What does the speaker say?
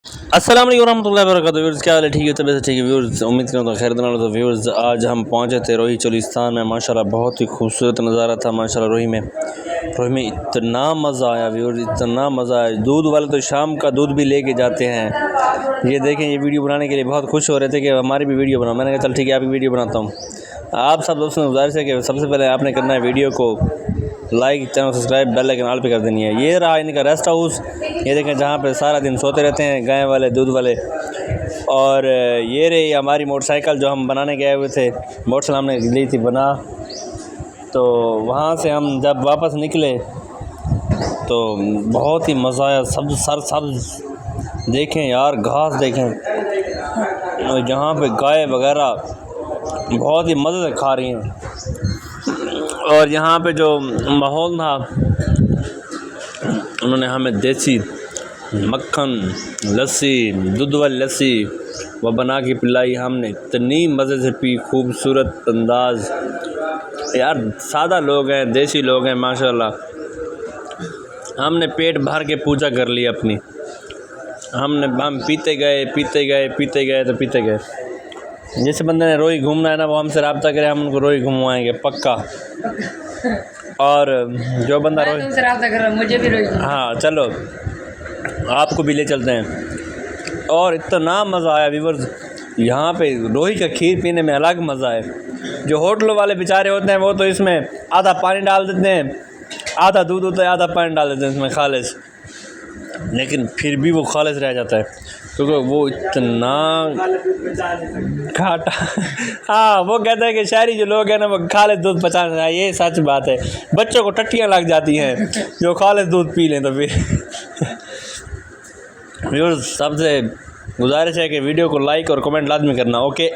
अस्सलाम वालेकुम रहमतुल्लाहि व बरकातहू। व्यूअर्स क्या हाल है? ठीक है, तबीयत ठीक है व्यूअर्स, उम्मीद करता हूँ खैर दिन। तो व्यूअर्स आज हम पहुँचे थे रोही चोलिस्तान में। माशाल्लाह बहुत ही खूबसूरत नज़ारा था माशाल्लाह। रोही में इतना मज़ा आया व्यूअर्स, इतना मज़ा आया। दूध वाले तो शाम का दूध भी लेके जाते हैं। ये देखें, ये वीडियो बनाने के लिए बहुत खुश हो रहे थे कि हमारी भी वीडियो बनाओ। मैंने कहा चल ठीक है, आपकी वीडियो बनाता हूँ। आप सब दोस्तों से गुजारिश है कि सबसे पहले आपने करना है वीडियो को like, channel subscribe, bell icon all पे कर देनी है। ये रहा इनका रेस्ट हाउस, ये देखें जहाँ पे सारा दिन सोते रहते हैं गाय वाले, दूध वाले। और ये रही हमारी मोटरसाइकिल जो हम बनाने गए हुए थे। मोटरसाइकिल हमने ली थी बना, तो वहाँ से हम जब वापस निकले तो बहुत ही मज़ा आया। सब्ज़ देखें यार, घास देखें, जहाँ पे गाय वगैरह बहुत ही मज़े से खा रही हैं। और यहाँ पे जो माहौल था, उन्होंने हमें देसी मक्खन, लस्सी, दूध वाली लस्सी वो बना के पिलाई। हमने इतनी मज़े से पी, खूबसूरत अंदाज़। यार सादा लोग हैं, देसी लोग हैं माशाल्लाह। हमने पेट भर के पूजा कर ली अपनी। हम पीते गए तो पीते गए। जिस बंदे ने रोही घूमना है ना, वो हमसे रब्ता करे, हम उनको रोही घुमवाएंगे पक्का। और जो बंदा रोही तुमसे रब्ता कर रहा है, मुझे भी रोही, हाँ चलो आपको भी ले चलते हैं। और इतना मज़ा आया व्यूअर्स, यहाँ पे रोही का खीर पीने में अलग मज़ा है। जो होटलों वाले बेचारे होते हैं वो तो इसमें आधा पानी डाल देते हैं, आधा दूध होता है, आधा पानी डाल देते हैं इसमें खालिस, लेकिन फिर भी वो खालिस रह जाता है क्योंकि वो इतना घाटा। हाँ, वो कहते हैं कि शहरी जो लोग हैं ना, वो खालिस दूध पचा रहे हैं। ये सच बात है, बच्चों को टट्टियाँ लग जाती हैं जो खालिस दूध पी लें। तो फिर व्यूअर्स सबसे गुजारिश है कि वीडियो को लाइक और कमेंट लाजमी करना। ओके।